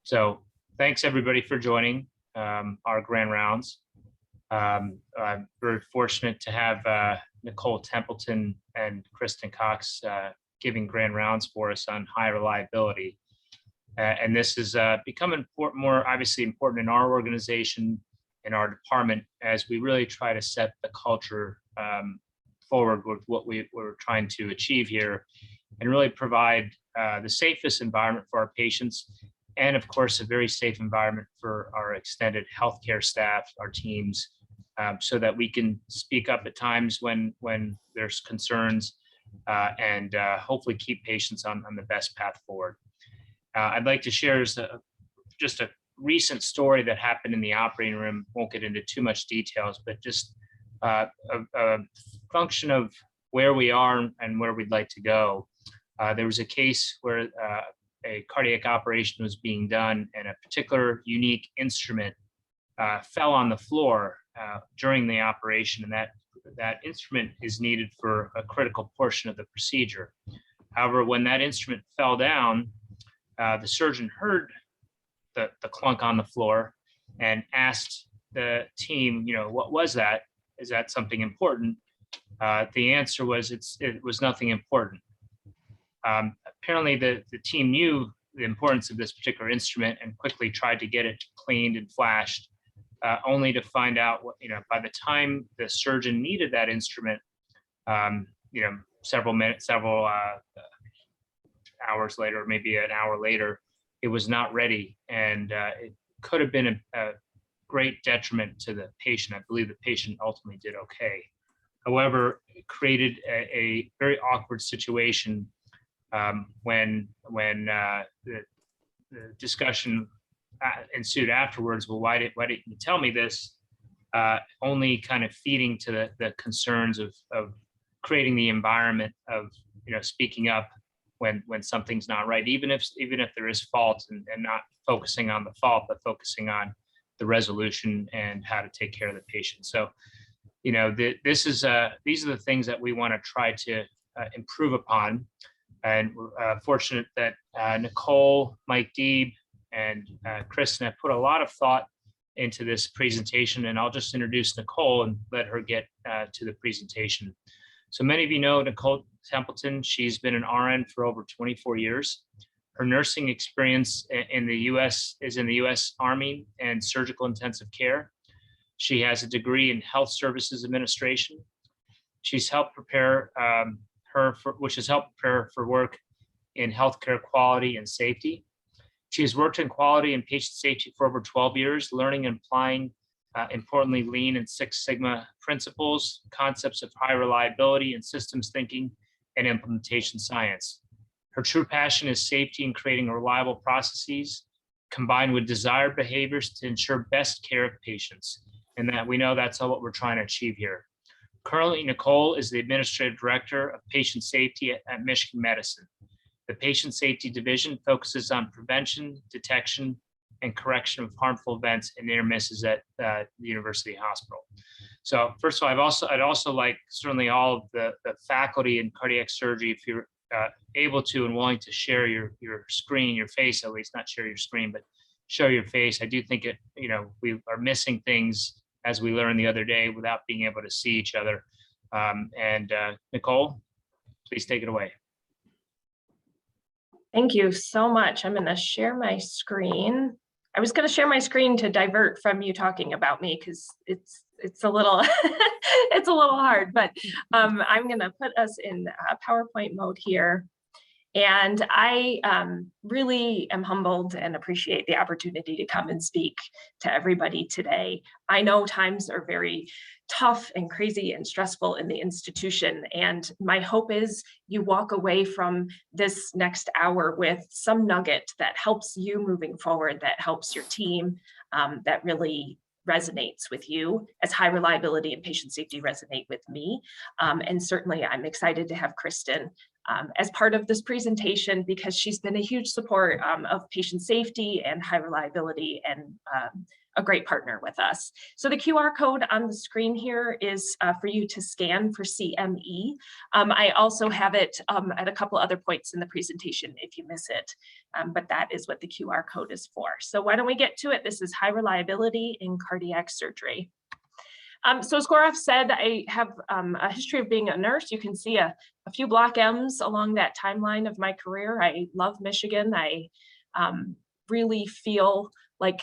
So thanks everybody for joining our grand rounds. I'm very fortunate to have Nicole Templeton and Kristin Cox giving grand rounds for us on high reliability. And this has become more obviously important in our organization, in our department, as we really try to set the culture forward with what we're trying to achieve here, and really provide the safest environment for our patients, and of course, a very safe environment for our extended healthcare staff, our teams, so that we can speak up at times when there's concerns, and hopefully keep patients on the best path forward. I'd like to share just a recent story that happened in the operating room. Won't get into too much details, but just a function of where we are and where we'd like to go. There was a case where a cardiac operation was being done, and a particular unique instrument fell on the floor during the operation, and that instrument is needed for a critical portion of the procedure. However, when that instrument fell down, the surgeon heard the clunk on the floor and asked the team, what was that? Is that something important? The answer was it was nothing important. Apparently the team knew the importance of this particular instrument and quickly tried to get it cleaned and flashed, only to find out by the time the surgeon needed that instrument, several hours later, maybe an hour later, it was not ready, and it could have been a great detriment to the patient. I believe the patient ultimately did okay. However, it created a very awkward situation when the discussion ensued afterwards. Well, why didn't you tell me this? Only kind of feeding to the concerns of creating the environment of speaking up when something's not right, even if there is fault, and not focusing on the fault, but focusing on the resolution and how to take care of the patient. So, these are the things that we want to try to improve upon. And we're fortunate that Nicole, Mike Deeb, and Kristin have put a lot of thought into this presentation, and I'll just introduce Nicole and let her get to the presentation. So many of you know Nicole Templeton. She's been an RN for over 24 years. Her nursing experience in the U.S. is in the U.S. Army and surgical intensive care. She has a degree in health services administration. She's helped prepare which has helped prepare her for work in healthcare quality and safety. She has worked in quality and patient safety for over 12 years, learning and applying, importantly, Lean and Six Sigma principles, concepts of high reliability and systems thinking, and implementation science. Her true passion is safety and creating reliable processes, combined with desired behaviors to ensure best care of patients. And that we know that's all what we're trying to achieve here. Currently, Nicole is the Administrative Director of Patient Safety at Michigan Medicine. The Patient Safety Division focuses on prevention, detection, and correction of harmful events and near misses at the University Hospital. So first of all, I'd also like certainly all of the faculty in cardiac surgery, if you're able to and willing to share your screen, your face at least, not share your screen, but show your face. I do think we are missing things, as we learned the other day, without being able to see each other. Nicole, please take it away. Thank you so much. I'm going to share my screen. I was going to share my screen to divert from you talking about me, because it's a little it's a little hard, but I'm going to put us in PowerPoint mode here. And I really am humbled and appreciate the opportunity to come and speak to everybody today. I know times are very tough and crazy and stressful in the institution, and my hope is you walk away from this next hour with some nugget that helps you moving forward, that helps your team, that really resonates with you, as high reliability and patient safety resonate with me. And certainly I'm excited to have Kristin as part of this presentation because she's been a huge support of patient safety and high reliability and a great partner with us. So the QR code on the screen here is for you to scan for CME. I also have it at a couple other points in the presentation if you miss it, but that is what the QR code is for. So why don't we get to it? This is high reliability in cardiac surgery. So as Gaurav said, I have a history of being a nurse. You can see a few block M's along that timeline of my career. I love Michigan. I really feel like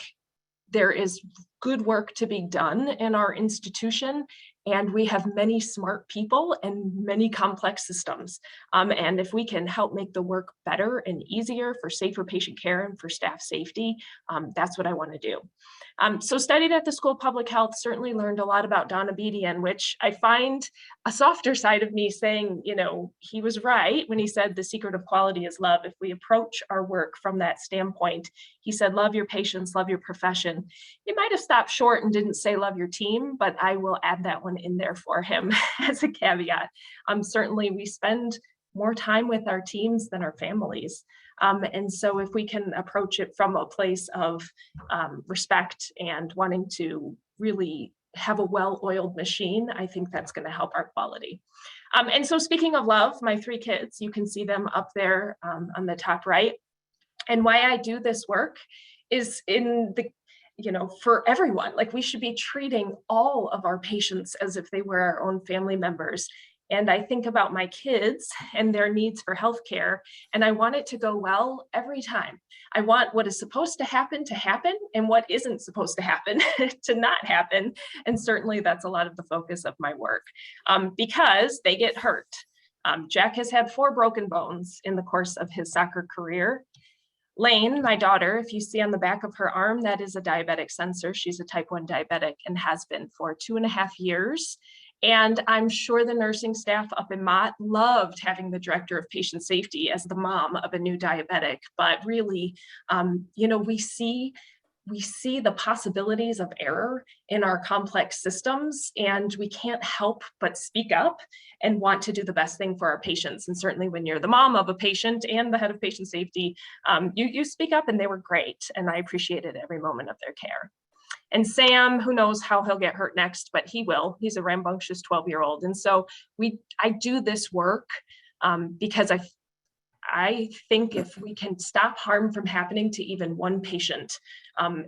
there is good work to be done in our institution, and we have many smart people and many complex systems. And if we can help make the work better and easier for safer patient care and for staff safety, that's what I want to do. So studied at the School of Public Health, certainly learned a lot about Don Abedian, which I find a softer side of me saying, you know, he was right when he said the secret of quality is love. If we approach our work from that standpoint, he said, love your patients, love your profession. He might have stopped short and didn't say love your team, but I will add that one in there for him as a caveat. Certainly we spend more time with our teams than our families. And so if we can approach it from a place of respect and wanting to really have a well-oiled machine, I think that's going to help our quality. And so speaking of love, my 3 kids, you can see them up there on the top right. And why I do this work is in the, you know, for everyone, like we should be treating all of our patients as if they were our own family members. And I think about my kids and their needs for healthcare, and I want it to go well every time. I want what is supposed to happen and what isn't supposed to happen to not happen. And certainly that's a lot of the focus of my work because they get hurt. Jack has had 4 broken bones in the course of his soccer career. Lane, my daughter, if you see on the back of her arm, that is a diabetic sensor. She's a type 1 diabetic and has been for 2.5 years. And I'm sure the nursing staff up in Mott loved having the director of patient safety as the mom of a new diabetic. But really, you know, we see the possibilities of error in our complex systems, and we can't help but speak up and want to do the best thing for our patients. And certainly when you're the mom of a patient and the head of patient safety, you speak up, and they were great. And I appreciated every moment of their care. And Sam, who knows how he'll get hurt next, but he will. He's a rambunctious 12-year-old. And so I do this work because I think if we can stop harm from happening to even one patient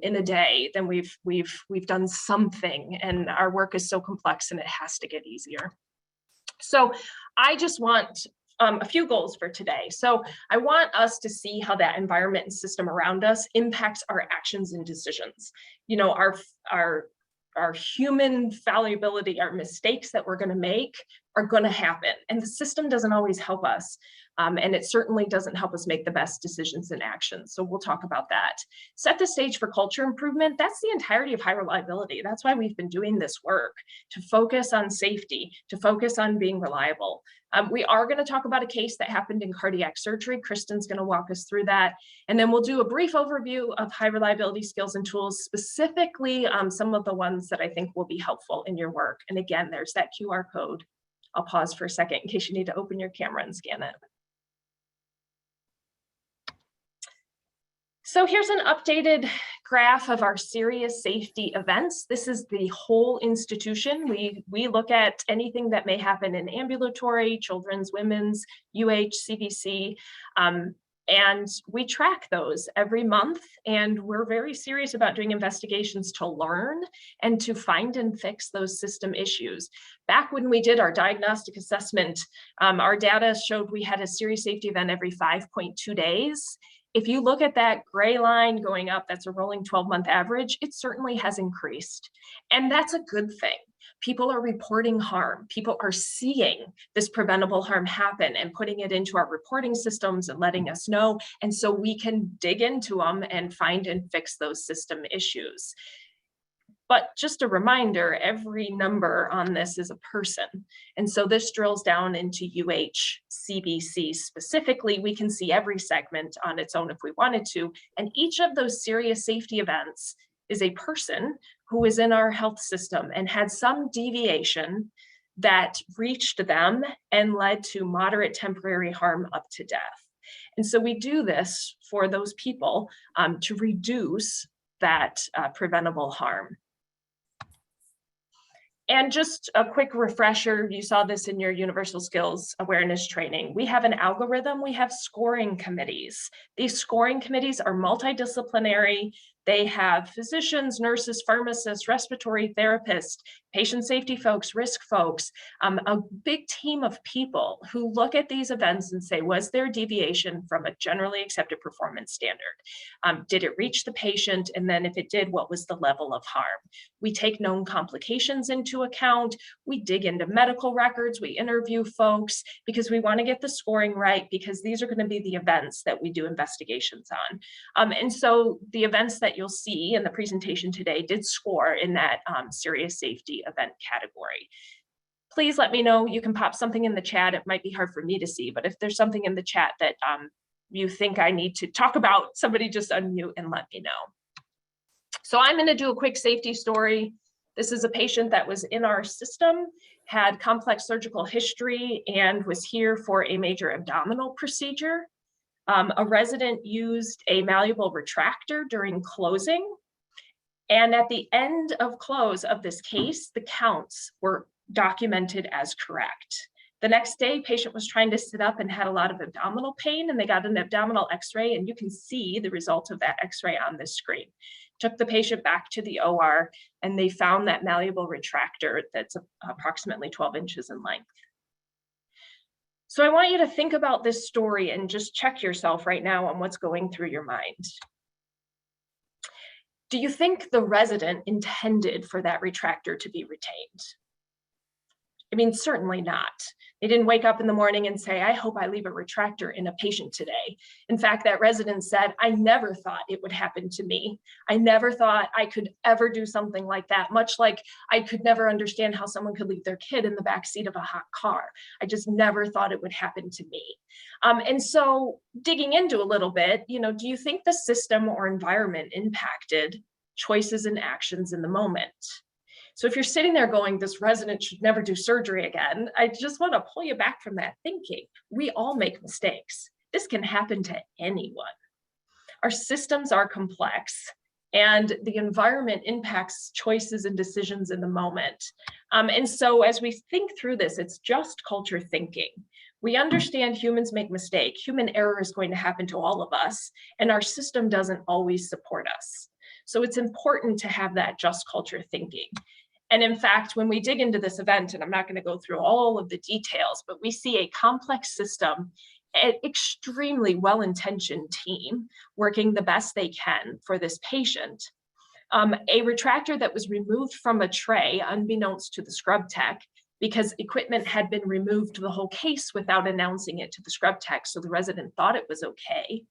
in a day, then we've done something. And our work is so complex and it has to get easier. So I just want a few goals for today. So I want us to see how that environment and system around us impacts our actions and decisions. You know, our human fallibility, our mistakes that we're going to make are going to happen. And the system doesn't always help us. And it certainly doesn't help us make the best decisions and actions. So we'll talk about that. Set the stage for culture improvement. That's the entirety of high reliability. That's why we've been doing this work, to focus on safety, to focus on being reliable. We are going to talk about a case that happened in cardiac surgery. Kristin's going to walk us through that. And then we'll do a brief overview of high reliability skills and tools, specifically some of the ones that I think will be helpful in your work. And again, there's that QR code. I'll pause for a second in case you need to open your camera and scan it. So here's an updated graph of our serious safety events. This is the whole institution. We look at anything that may happen in ambulatory, children's, women's, CVC, and we track those every month. And we're very serious about doing investigations to learn and to find and fix those system issues. Back when we did our diagnostic assessment, our data showed we had a serious safety event every 5.2 days. If you look at that gray line going up, that's a rolling 12-month average, it certainly has increased. And that's a good thing. People are reporting harm. People are seeing this preventable harm happen and putting it into our reporting systems and letting us know. And so we can dig into them and find and fix those system issues. But just a reminder, every number on this is a person. And so this drills down into CBC specifically. We can see every segment on its own if we wanted to. And each of those serious safety events is a person who is in our health system and had some deviation that reached them and led to moderate temporary harm up to death. And so we do this for those people to reduce that preventable harm. And just a quick refresher, you saw this in your universal skills awareness training. We have an algorithm, we have scoring committees. These scoring committees are multidisciplinary. They have physicians, nurses, pharmacists, respiratory therapists, patient safety folks, risk folks, a big team of people who look at these events and say, was there deviation from a generally accepted performance standard? Did it reach the patient? And then if it did, what was the level of harm? We take known complications into account. We dig into medical records. We interview folks because we want to get the scoring right, because these are going to be the events that we do investigations on. And so the events that you'll see in the presentation today did score in that serious safety event category. Please let me know. You can pop something in the chat. It might be hard for me to see, but if there's something in the chat that you think I need to talk about, somebody just unmute and let me know. So I'm going to do a quick safety story. This is a patient that was in our system, had complex surgical history, and was here for a major abdominal procedure. A resident used a malleable retractor during closing. And at the end of close of this case, the counts were documented as correct. The next day, patient was trying to sit up and had a lot of abdominal pain, and they got an abdominal x-ray, and you can see the result of that x-ray on this screen. Took the patient back to the OR, and they found that malleable retractor that's approximately 12 inches in length. So I want you to think about this story and just check yourself right now on what's going through your mind. Do you think the resident intended for that retractor to be retained? I mean, certainly not. They didn't wake up in the morning and say, I hope I leave a retractor in a patient today. In fact, that resident said, I never thought it would happen to me. I never thought I could ever do something like that, much like I could never understand how someone could leave their kid in the backseat of a hot car. I just never thought it would happen to me. And so digging into a little bit, do you think the system or environment impacted choices and actions in the moment? So if you're sitting there going, this resident should never do surgery again, I just want to pull you back from that thinking. We all make mistakes. This can happen to anyone. Our systems are complex, and the environment impacts choices and decisions in the moment. And so as we think through this, it's just culture thinking. We understand humans make mistakes. Human error is going to happen to all of us, and our system doesn't always support us. So it's important to have that just culture thinking. And in fact, when we dig into this event, and I'm not going to go through all of the details, but we see a complex system, an extremely well-intentioned team working the best they can for this patient. A retractor that was removed from a tray, unbeknownst to the scrub tech, because equipment had been removed the whole case without announcing it to the scrub tech, so the resident thought it was okay.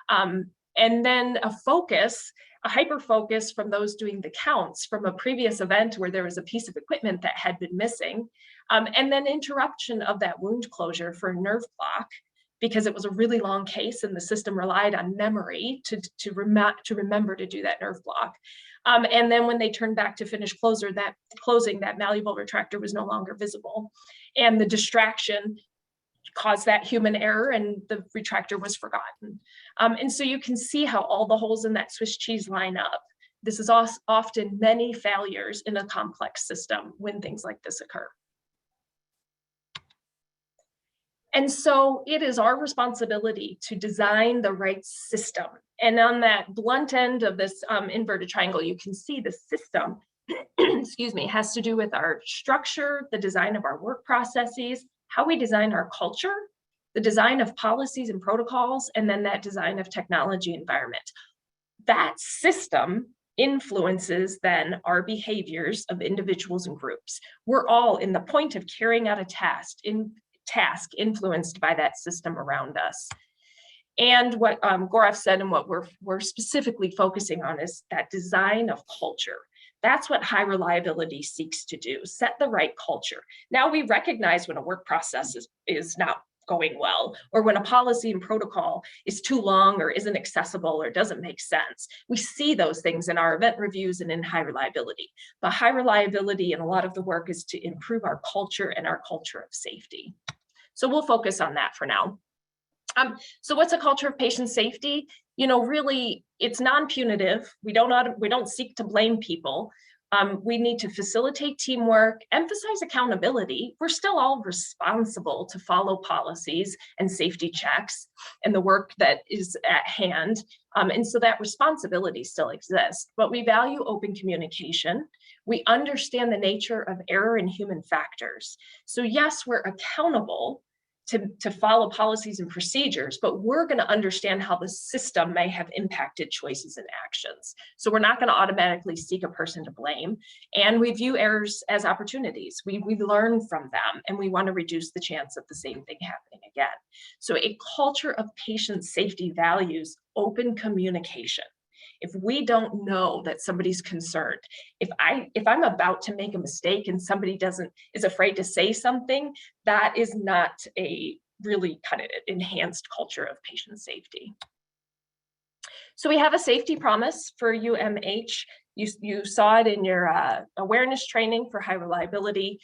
And then a hyper focus from those doing the counts from a previous event where there was a piece of equipment that had been missing, and then interruption of that wound closure for a nerve block, because it was a really long case and the system relied on memory to remember to do that nerve block. And then when they turned back to finish closing, that malleable retractor was no longer visible. And the distraction caused that human error, and the retractor was forgotten. And so you can see how all the holes in that Swiss cheese line up. This is often many failures in a complex system when things like this occur. And so it is our responsibility to design the right system. And on that blunt end of this inverted triangle, you can see the system, excuse me, has to do with our structure, the design of our work processes, how we design our culture, the design of policies and protocols, and then that design of technology environment. That system influences then our behaviors of individuals and groups. We're all in the point of carrying out a task influenced by that system around us. And what Gaurav said and what we're specifically focusing on is that design of culture. That's what high reliability seeks to do, set the right culture. Now we recognize when a work process is not going well, or when a policy and protocol is too long or isn't accessible or doesn't make sense. We see those things in our event reviews and in high reliability. But high reliability and a lot of the work is to improve our culture and our culture of safety. So we'll focus on that for now. So what's a culture of patient safety? You know, really, it's non-punitive. We don't seek to blame people. We need to facilitate teamwork, emphasize accountability. We're still all responsible to follow policies and safety checks and the work that is at hand. And so that responsibility still exists, but we value open communication. We understand the nature of error and human factors. So yes, we're accountable to follow policies and procedures, but we're going to understand how the system may have impacted choices and actions. So we're not going to automatically seek a person to blame. And we view errors as opportunities. We learn from them, and we want to reduce the chance of the same thing happening again. So a culture of patient safety values open communication. If we don't know that somebody's concerned, if I'm about to make a mistake and somebody is afraid to say something, that is not a really kind of enhanced culture of patient safety. So we have a safety promise for UMH. You saw it in your awareness training for high reliability.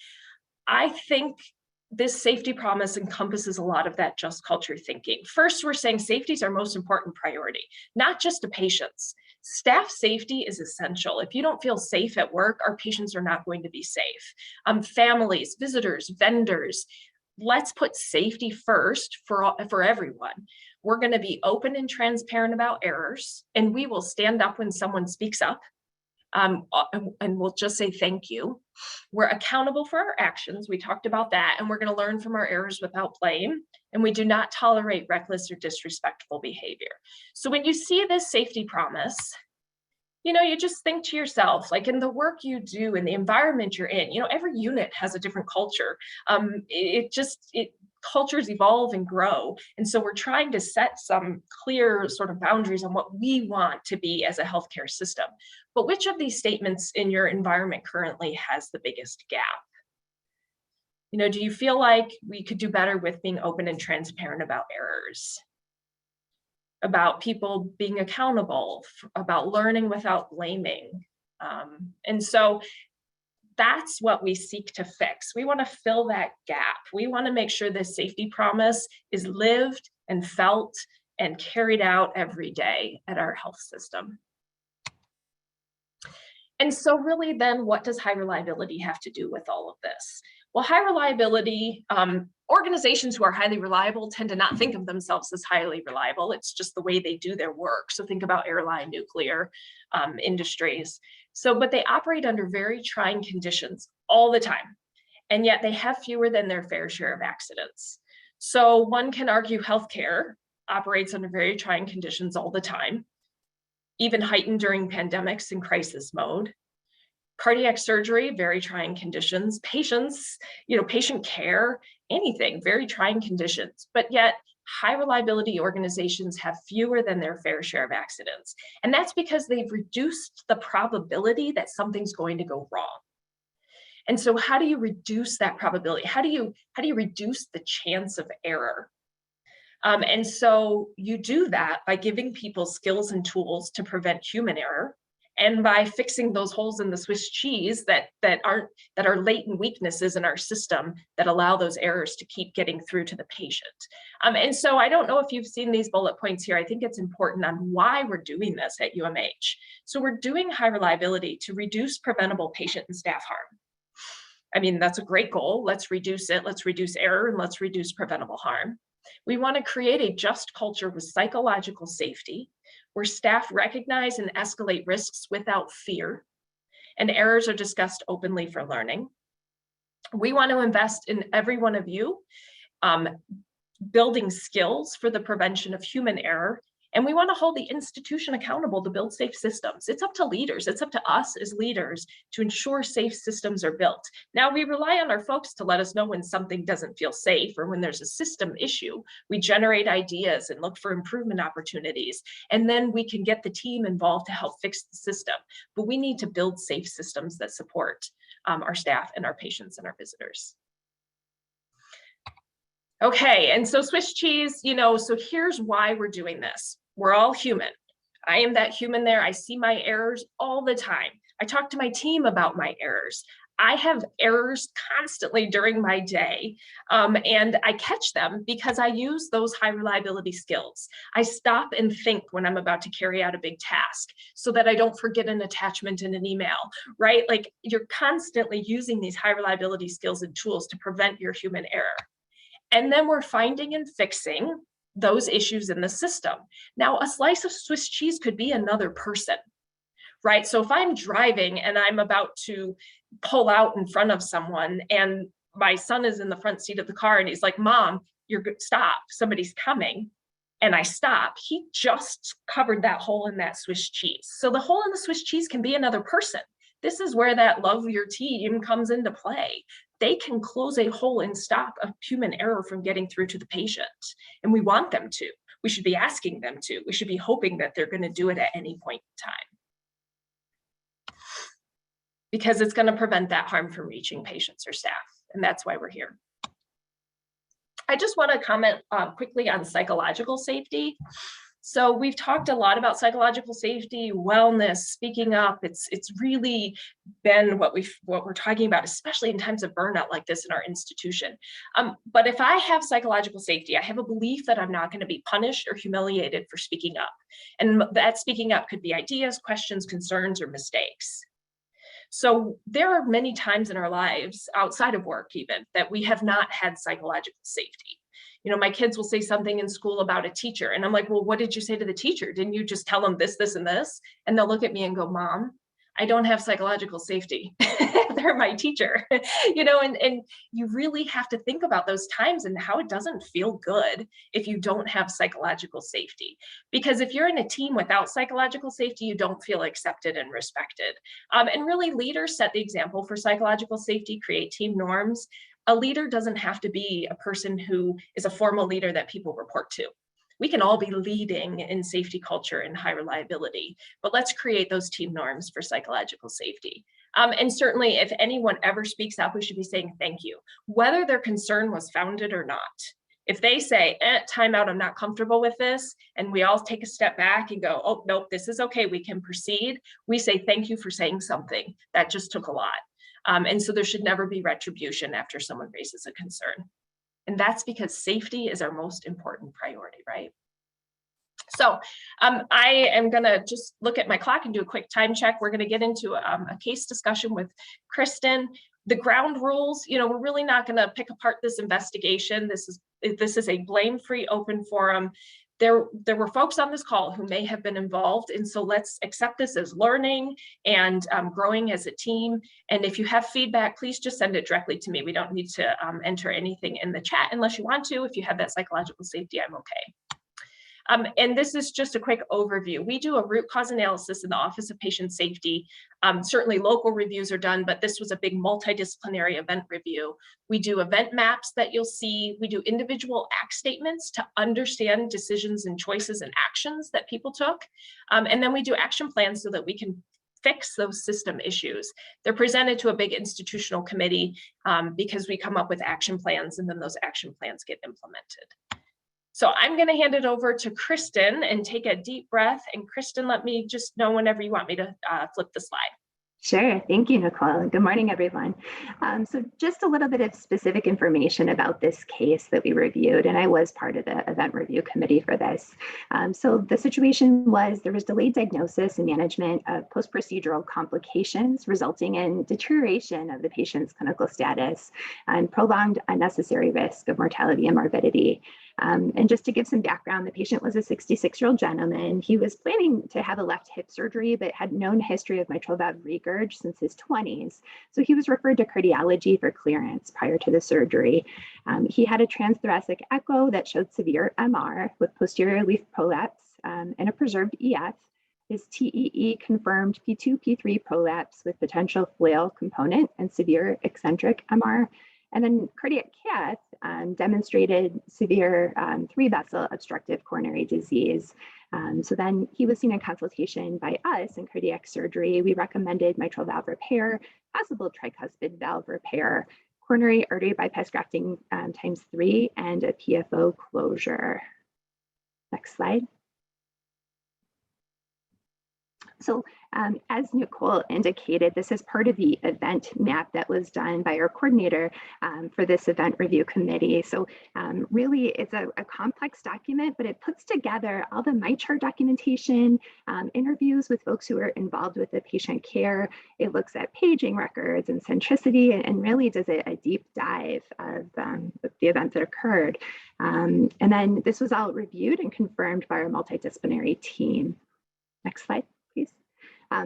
I think this safety promise encompasses a lot of that just culture thinking. First, we're saying safety is our most important priority, not just to patients. Staff safety is essential. If you don't feel safe at work, our patients are not going to be safe. Families, visitors, vendors, let's put safety first for everyone. We're going to be open and transparent about errors, and we will stand up when someone speaks up. And we'll just say thank you. We're accountable for our actions. We talked about that, and we're going to learn from our errors without blame. And we do not tolerate reckless or disrespectful behavior. So when you see this safety promise, you know, you just think to yourself, like in the work you do, in the environment you're in, you know, every unit has a different culture. Cultures evolve and grow. And so we're trying to set some clear sort of boundaries on what we want to be as a healthcare system. But which of these statements in your environment currently has the biggest gap? You know, do you feel like we could do better with being open and transparent about errors? About people being accountable, about learning without blaming? And so that's what we seek to fix. We want to fill that gap. We want to make sure this safety promise is lived and felt and carried out every day at our health system. And so really then, what does high reliability have to do with all of this? Well, high reliability, organizations who are highly reliable tend to not think of themselves as highly reliable. It's just the way they do their work. So think about airline, nuclear industries. But they operate under very trying conditions all the time. And yet they have fewer than their fair share of accidents. So one can argue healthcare operates under very trying conditions all the time, even heightened during pandemics and crisis mode. Cardiac surgery, very trying conditions. Patients, patient care, anything, very trying conditions. But yet high reliability organizations have fewer than their fair share of accidents. And that's because they've reduced the probability that something's going to go wrong. And so how do you reduce that probability? How do you reduce the chance of error? And so you do that by giving people skills and tools to prevent human error, and by fixing those holes in the Swiss cheese that are latent weaknesses in our system that allow those errors to keep getting through to the patient. And so I don't know if you've seen these bullet points here. I think it's important on why we're doing this at UMH. So we're doing high reliability to reduce preventable patient and staff harm. I mean, that's a great goal. Let's reduce it. Let's reduce error, and let's reduce preventable harm. We want to create a just culture with psychological safety, where staff recognize and escalate risks without fear, and errors are discussed openly for learning. We want to invest in every one of you, building skills for the prevention of human error. And we want to hold the institution accountable to build safe systems. It's up to leaders. It's up to us as leaders to ensure safe systems are built. Now, we rely on our folks to let us know when something doesn't feel safe or when there's a system issue. We generate ideas and look for improvement opportunities. And then we can get the team involved to help fix the system. But we need to build safe systems that support our staff and our patients and our visitors. Okay, and so Swiss cheese, so here's why we're doing this. We're all human. I am that human there. I see my errors all the time. I talk to my team about my errors. I have errors constantly during my day, and I catch them because I use those high reliability skills. I stop and think when I'm about to carry out a big task so that I don't forget an attachment in an email, right? Like you're constantly using these high reliability skills and tools to prevent your human error. And then we're finding and fixing those issues in the system. Now, a slice of Swiss cheese could be another person, right? So if I'm driving and I'm about to pull out in front of someone and my son is in the front seat of the car and he's like, Mom, you're good, stop, somebody's coming. And I stop, he just covered that hole in that Swiss cheese. So the hole in the Swiss cheese can be another person. This is where that love your team comes into play. They can close a hole and stop a human error from getting through to the patient. And we want them to. We should be asking them to. We should be hoping that they're going to do it at any point in time, because it's going to prevent that harm from reaching patients or staff. And that's why we're here. I just want to comment quickly on psychological safety. So we've talked a lot about psychological safety, wellness, speaking up. It's really been what we're talking about, especially in times of burnout like this in our institution. But if I have psychological safety, I have a belief that I'm not going to be punished or humiliated for speaking up. And that speaking up could be ideas, questions, concerns, or mistakes. So there are many times in our lives, outside of work even, that we have not had psychological safety. My kids will say something in school about a teacher, and I'm like, well, what did you say to the teacher? Didn't you just tell them this, this, and this? And they'll look at me and go, Mom, I don't have psychological safety. They're my teacher, and you really have to think about those times and how it doesn't feel good if you don't have psychological safety. Because if you're in a team without psychological safety, you don't feel accepted and respected. And really, leaders set the example for psychological safety, create team norms. A leader doesn't have to be a person who is a formal leader that people report to. We can all be leading in safety culture and high reliability, but let's create those team norms for psychological safety. And certainly if anyone ever speaks up, we should be saying thank you, whether their concern was founded or not. If they say, time out, I'm not comfortable with this, and we all take a step back and go, oh, nope, this is okay, we can proceed. We say, thank you for saying something. That just took a lot. And so there should never be retribution after someone raises a concern. And that's because safety is our most important priority, right? So I am gonna just look at my clock and do a quick time check. We're gonna get into a case discussion with Kristin. The ground rules, we're really not gonna pick apart this investigation. This is a blame-free open forum. There were folks on this call who may have been involved, and so let's accept this as learning and growing as a team. And if you have feedback, please just send it directly to me. We don't need to enter anything in the chat unless you want to. If you have that psychological safety, I'm okay. And this is just a quick overview. We do a root cause analysis in the Office of Patient Safety. Certainly local reviews are done, but this was a big multidisciplinary event review. We do event maps that you'll see. We do individual act statements to understand decisions and choices and actions that people took. And then we do action plans so that we can fix those system issues. They're presented to a big institutional committee because we come up with action plans, and then those action plans get implemented. So I'm going to hand it over to Kristin and take a deep breath. And Kristin, let me just know whenever you want me to flip the slide. Sure. Thank you, Nicole. Good morning, everyone. So just a little bit of specific information about this case that we reviewed, and I was part of the event review committee for this. So the situation was there was delayed diagnosis and management of post-procedural complications resulting in deterioration of the patient's clinical status and prolonged unnecessary risk of mortality and morbidity. And just to give some background, the patient was a 66-year-old gentleman. He was planning to have a left hip surgery, but had known history of mitral valve regurg since his 20s. So he was referred to cardiology for clearance prior to the surgery. He had a transthoracic echo that showed severe MR with posterior leaf prolapse and a preserved EF. His TEE confirmed P2, P3 prolapse with potential flail component and severe eccentric MR. And then cardiac cath demonstrated severe 3-vessel obstructive coronary disease. So then he was seen in consultation by us in cardiac surgery. We recommended mitral valve repair, possible tricuspid valve repair, coronary artery bypass grafting ×3, and a PFO closure. Next slide. So as Nicole indicated, this is part of the event map that was done by our coordinator for this event review committee. So really it's a complex document, but it puts together all the MyChart documentation, interviews with folks who are involved with the patient care. It looks at paging records and centricity, and really does a deep dive of the events that occurred. And then this was all reviewed and confirmed by our multidisciplinary team. Next slide, please.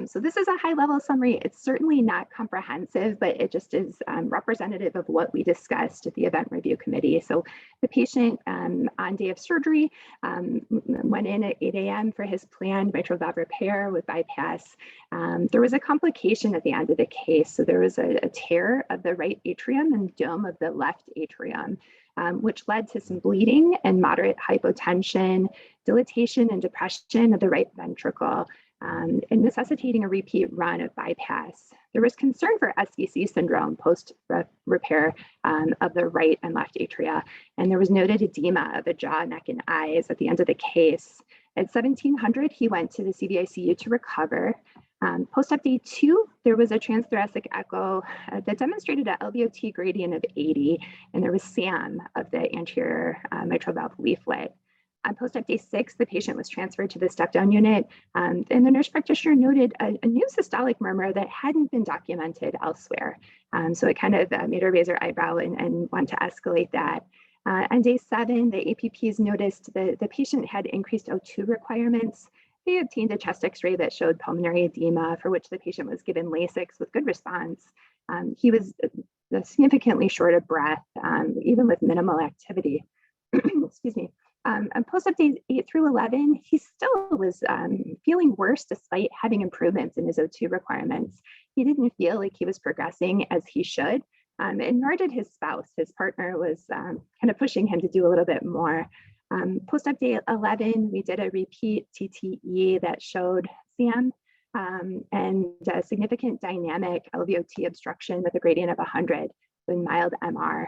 So this is a high-level summary. It's certainly not comprehensive, but it just is representative of what we discussed at the event review committee. So the patient on day of surgery went in at 8 a.m. for his planned mitral valve repair with bypass. There was a complication at the end of the case. So there was a tear of the right atrium and dome of the left atrium, which led to some bleeding and moderate hypotension, dilatation and depression of the right ventricle, and necessitating a repeat run of bypass. There was concern for SVC syndrome post-repair of the right and left atria, and there was noted edema of the jaw, neck, and eyes at the end of the case. At 1700, he went to the CVICU to recover. Post-op day 2, there was a transthoracic echo that demonstrated an LVOT gradient of 80, and there was SAM of the anterior mitral valve leaflet. On post-op day 6, the patient was transferred to the step-down unit, and the nurse practitioner noted a new systolic murmur that hadn't been documented elsewhere. So it kind of made her raise her eyebrow and want to escalate that. On day 7, the APPs noticed that the patient had increased O2 requirements. They obtained a chest x-ray that showed pulmonary edema, for which the patient was given Lasix with good response. He was significantly short of breath, even with minimal activity. Excuse me. On post-op days 8 through 11, he still was feeling worse despite having improvements in his O2 requirements. He didn't feel like he was progressing as he should, and nor did his spouse. His partner was kind of pushing him to do a little bit more. Post-op day 11, we did a repeat TTE that showed SAM and a significant dynamic LVOT obstruction with a gradient of 100 with mild MR.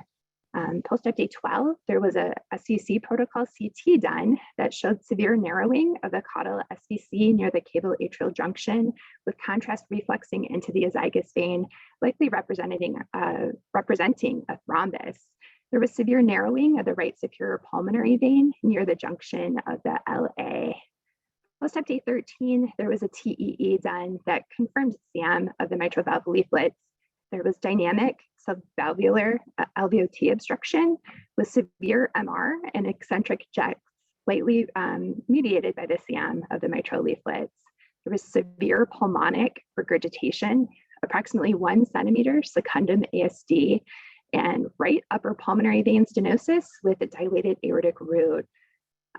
Post-op day 12, there was a SVC protocol CT done that showed severe narrowing of the caudal SVC near the cavo-atrial junction with contrast refluxing into the azygous vein, likely representing a thrombus. There was severe narrowing of the right superior pulmonary vein near the junction of the LA. Post-op day 13, there was a TEE done that confirmed SAM of the mitral valve leaflets. There was dynamic subvalvular LVOT obstruction with severe MR and eccentric jets, slightly mediated by the SAM of the mitral leaflets. There was severe pulmonic regurgitation, approximately 1 centimeter secundum ASD, and right upper pulmonary vein stenosis with a dilated aortic root.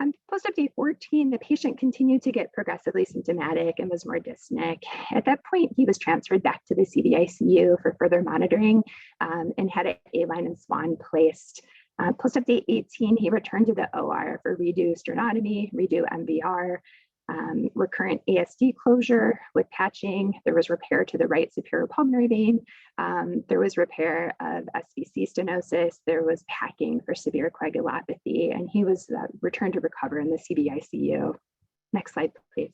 On post-op day 14, the patient continued to get progressively symptomatic and was more dyspneic. At that point, he was transferred back to the CVICU for further monitoring and had an A-line and swan placed. Post-op day 18, he returned to the OR for redo sternotomy, redo MVR, recurrent ASD closure with patching. There was repair to the right superior pulmonary vein. There was repair of SVC stenosis. There was packing for severe coagulopathy, and he was returned to recover in the CVICU. Next slide, please.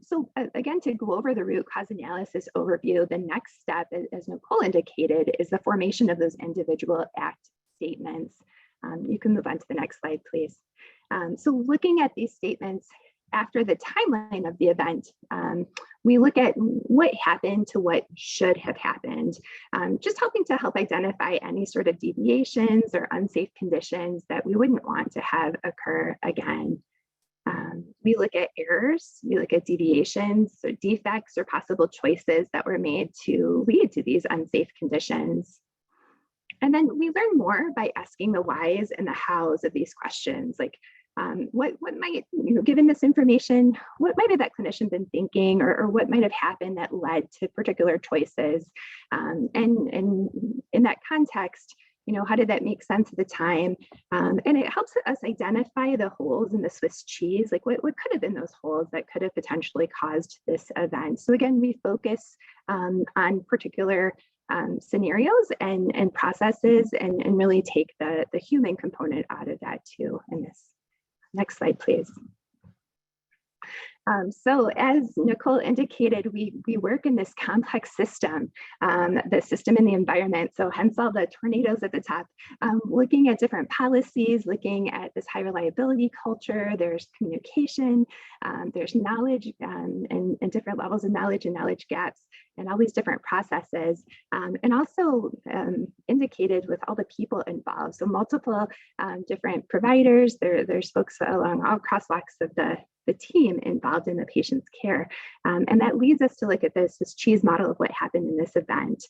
So again, to go over the root cause analysis overview, the next step, as Nicole indicated, is the formation of those individual ACT statements. You can move on to the next slide, please. So looking at these statements after the timeline of the event, we look at what happened to what should have happened, just helping to help identify any sort of deviations or unsafe conditions that we wouldn't want to have occur again. We look at errors, we look at deviations, so defects or possible choices that were made to lead to these unsafe conditions. And then we learn more by asking the whys and the hows of these questions, like what might, given this information, what might have that clinician been thinking, or what might have happened that led to particular choices? And in that context, how did that make sense at the time? And it helps us identify the holes in the Swiss cheese, like what could have been those holes that could have potentially caused this event. So again, we focus on particular scenarios and processes and really take the human component out of that too in this. Next slide, please. So as Nicole indicated, we work in this complex system, the system in the environment. So hence all the tornadoes at the top, looking at different policies, looking at this high reliability culture, there's communication, there's knowledge and different levels of knowledge and knowledge gaps and all these different processes. And also indicated with all the people involved. So multiple different providers, there's folks along all crosswalks of the team involved in the patient's care. And that leads us to look at this cheese model of what happened in this event.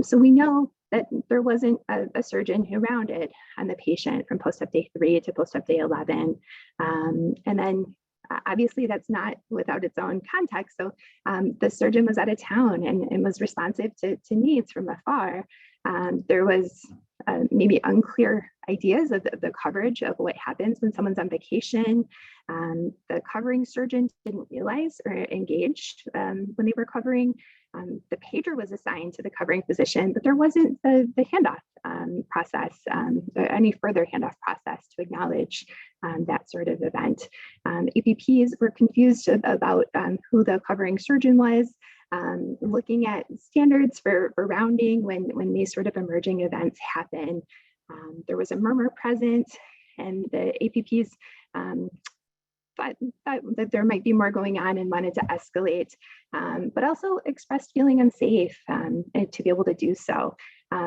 So we know that there wasn't a surgeon who rounded on the patient from post-op day 3 to post-op day 11. And then obviously that's not without its own context. So the surgeon was out of town and was responsive to needs from afar. There was maybe unclear ideas of the coverage of what happens when someone's on vacation. The covering surgeon didn't realize or engage when they were covering. The pager was assigned to the covering physician, but there wasn't the handoff process, any further handoff process to acknowledge that sort of event. APPs were confused about who the covering surgeon was. Looking at standards for rounding when these sort of emerging events happen. There was a murmur present and the APPs thought that there might be more going on and wanted to escalate, but also expressed feeling unsafe to be able to do so.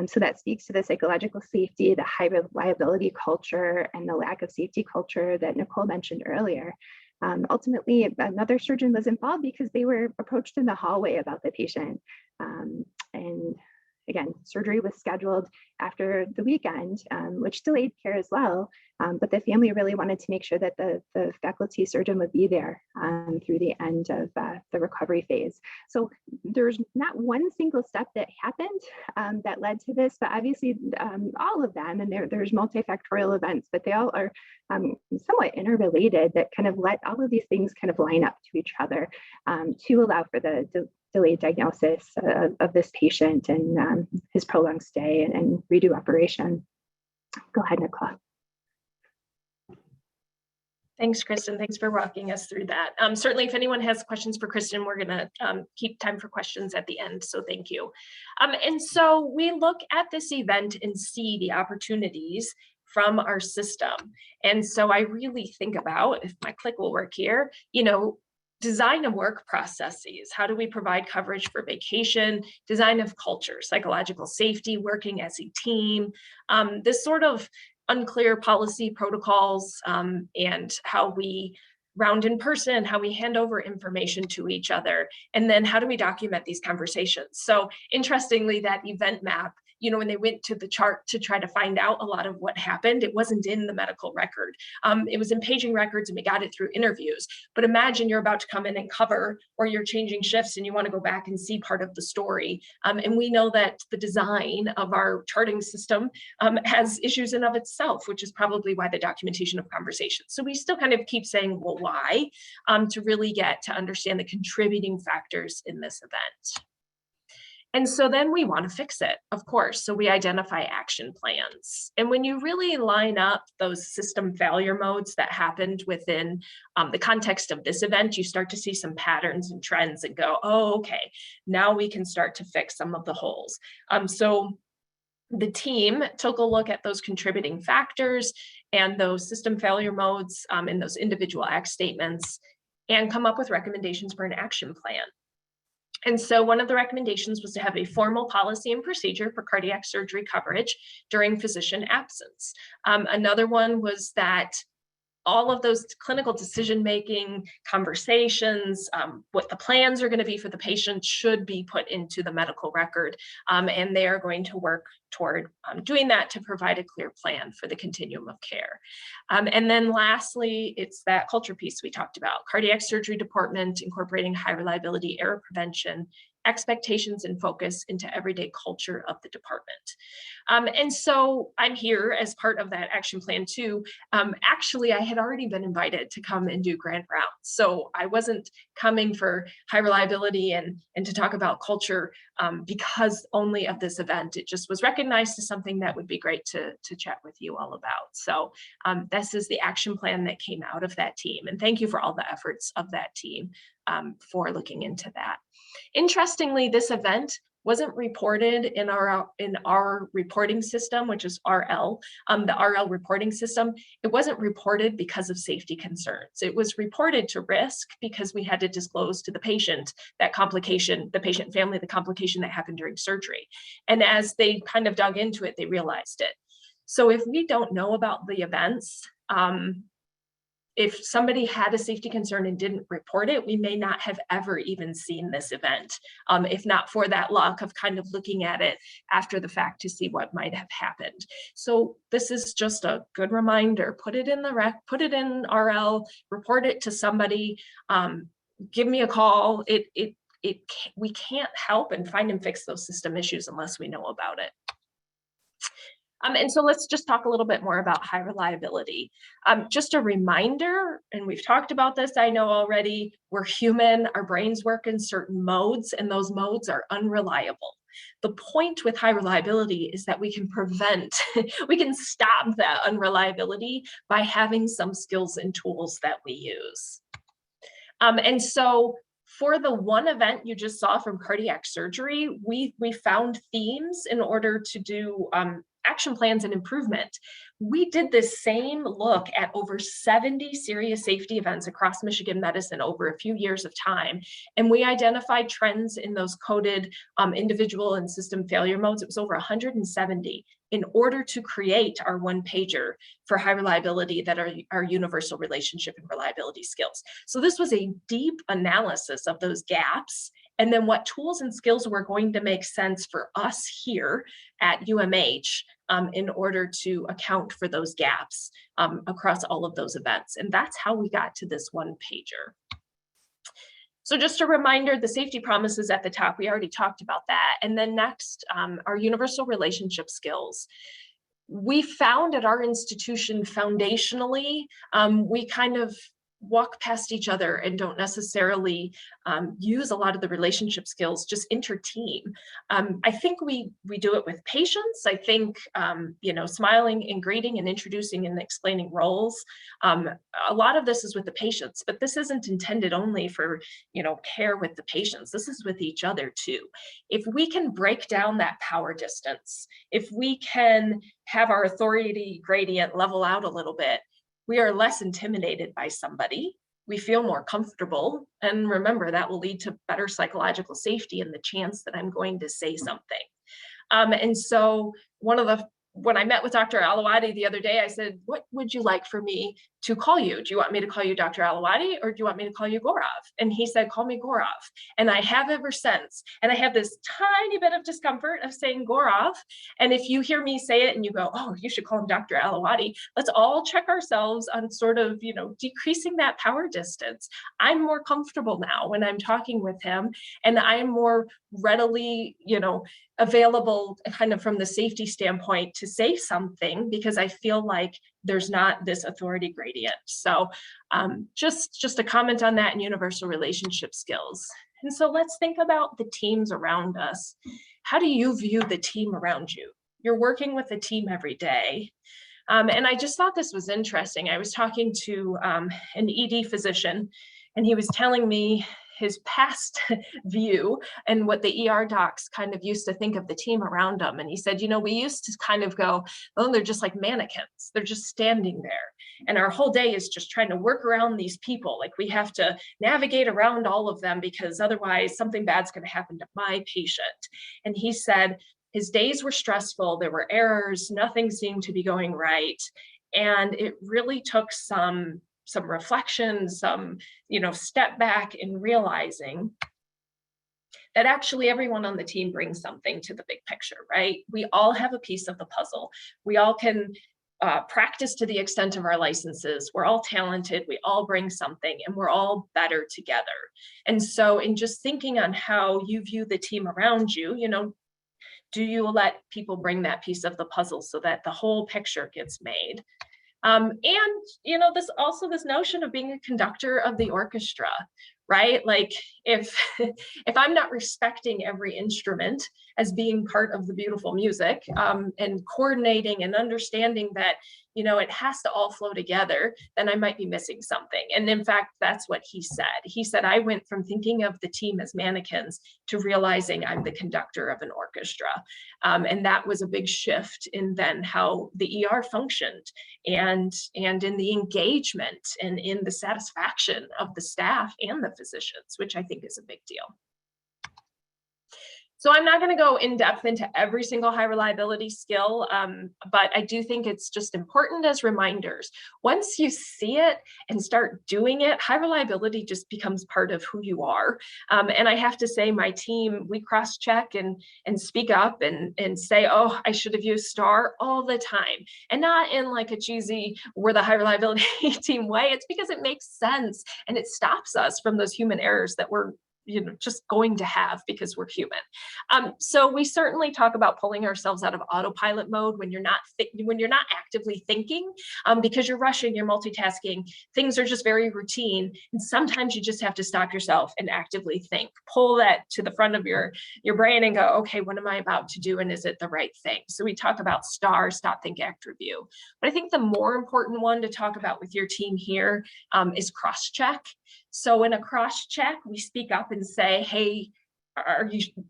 So that speaks to the psychological safety, the high reliability culture, and the lack of safety culture that Nicole mentioned earlier. Ultimately, another surgeon was involved because they were approached in the hallway about the patient. And again, surgery was scheduled after the weekend, which delayed care as well. But the family really wanted to make sure that the faculty surgeon would be there through the end of the recovery phase. So there's not one single step that happened that led to this, but obviously all of them, and there's multifactorial events, but they all are somewhat interrelated that kind of let all of these things kind of line up to each other to allow for the delayed diagnosis of this patient and his prolonged stay and redo operation. Go ahead, Nicole. Thanks, Kristin. Thanks for walking us through that. Certainly, if anyone has questions for Kristin, we're going to keep time for questions at the end. So thank you. And so we look at this event and see the opportunities from our system. And so I really think about, if my click will work here, design of work processes. How do we provide coverage for vacation, design of culture, psychological safety, working as a team, this sort of unclear policy protocols, and how we round in person, how we hand over information to each other, and then how do we document these conversations? So interestingly, that event map, when they went to the chart to try to find out a lot of what happened, it wasn't in the medical record. It was in paging records and we got it through interviews. But imagine you're about to come in and cover, or you're changing shifts and you want to go back and see part of the story. And we know that the design of our charting system has issues in of itself, which is probably why the documentation of conversations. So we still kind of keep saying, well, why? To really get to understand the contributing factors in this event. And so then we want to fix it, of course. So we identify action plans. And when you really line up those system failure modes that happened within the context of this event, you start to see some patterns and trends and go, oh, okay, now we can start to fix some of the holes. So the team took a look at those contributing factors and those system failure modes in those individual act statements and come up with recommendations for an action plan. And so one of the recommendations was to have a formal policy and procedure for cardiac surgery coverage during physician absence. Another one was that all of those clinical decision-making conversations, what the plans are going to be for the patient should be put into the medical record. And they are going to work toward doing that to provide a clear plan for the continuum of care. And then lastly, it's that culture piece we talked about, cardiac surgery department incorporating high reliability error prevention expectations and focus into everyday culture of the department. And so I'm here as part of that action plan too. Actually, I had already been invited to come and do grand rounds. So I wasn't coming for high reliability and to talk about culture because only of this event. It just was recognized as something that would be great to chat with you all about. So this is the action plan that came out of that team. And thank you for all the efforts of that team for looking into that. Interestingly, this event wasn't reported in our reporting system, which is RL, the RL reporting system. It wasn't reported because of safety concerns. It was reported to risk because we had to disclose to the patient that complication, the patient family, the complication that happened during surgery. And as they kind of dug into it, they realized it. So if we don't know about the events, if somebody had a safety concern and didn't report it, we may not have ever even seen this event, if not for that luck of kind of looking at it after the fact to see what might have happened. So this is just a good reminder, put it in the put it in RL, report it to somebody, give me a call. We can't help and find and fix those system issues unless we know about it. And so let's just talk a little bit more about high reliability. Just a reminder, and we've talked about this, I know already, we're human, our brains work in certain modes, and those modes are unreliable. The point with high reliability is that we can prevent, we can stop that unreliability by having some skills and tools that we use. And so for the one event you just saw from cardiac surgery, we found themes in order to do action plans and improvement. We did this same look at over 70 serious safety events across Michigan medicine over a few years of time. And we identified trends in those coded individual and system failure modes. It was over 170 in order to create our one pager for high reliability that are our universal relationship and reliability skills. So this was a deep analysis of those gaps, and then what tools and skills were going to make sense for us here at UMH in order to account for those gaps across all of those events. And that's how we got to this one pager. So just a reminder, the safety promises at the top, we already talked about that. And then next, our universal relationship skills. We found at our institution foundationally, we kind of walk past each other and don't necessarily use a lot of the relationship skills, just inter-team. I think we do it with patients. I think, smiling and greeting and introducing and explaining roles. A lot of this is with the patients, but this isn't intended only for, care with the patients. This is with each other too. If we can break down that power distance, if we can have our authority gradient level out a little bit, we are less intimidated by somebody. We feel more comfortable. And remember, that will lead to better psychological safety and the chance that I'm going to say something. And so when I met with Dr. Alawati the other day, I said, what would you like for me to call you? Do you want me to call you Dr. Alawati or do you want me to call you Gaurav? And he said, call me Gaurav. And I have ever since. And I have this tiny bit of discomfort of saying Gaurav. And if you hear me say it and you go, oh, you should call him Dr. Alawati, let's all check ourselves on sort of, decreasing that power distance. I'm more comfortable now when I'm talking with him, and I'm more readily, available kind of from the safety standpoint to say something because I feel like there's not this authority gradient. So just a comment on that and universal relationship skills. And so let's think about the teams around us. How do you view the team around you? You're working with a team every day. And I just thought this was interesting. I was talking to an ED physician, and he was telling me his past view and what the ER docs kind of used to think of the team around them. And he said, we used to kind of go, oh, they're just like mannequins. They're just standing there. And our whole day is just trying to work around these people. Like we have to navigate around all of them because otherwise something bad's going to happen to my patient. And he said his days were stressful. There were errors. Nothing seemed to be going right. And it really took some reflection, some, step back in realizing that actually everyone on the team brings something to the big picture, right? We all have a piece of the puzzle. We all can practice to the extent of our licenses. We're all talented, we all bring something, and we're all better together. And so in just thinking on how you view the team around you, do you let people bring that piece of the puzzle so that the whole picture gets made? And this notion of being a conductor of the orchestra, right? Like if I'm not respecting every instrument as being part of the beautiful music, and coordinating and understanding that, it has to all flow together, then I might be missing something. And in fact, that's what he said. He said, I went from thinking of the team as mannequins to realizing I'm the conductor of an orchestra. And that was a big shift in then how the ER functioned, and in the engagement and in the satisfaction of the staff and the physicians, which I think is a big deal. So I'm not going to go in depth into every single high reliability skill, but I do think it's just important as reminders. Once you see it and start doing it, high reliability just becomes part of who you are. And I have to say, my team, we cross-check and speak up and say, oh, I should have used STAR all the time. And not in like a cheesy, we're the high reliability team way. It's because it makes sense and it stops us from those human errors that we're just going to have because we're human. So we certainly talk about pulling ourselves out of autopilot mode when you're not actively thinking, because you're rushing, you're multitasking, things are just very routine. And sometimes you just have to stop yourself and actively think, pull that to the front of your brain and go, okay, what am I about to do? And is it the right thing? So we talk about STAR, stop, think, act, review. But I think the more important one to talk about with your team here is cross-check. So in a cross-check, we speak up and say, hey,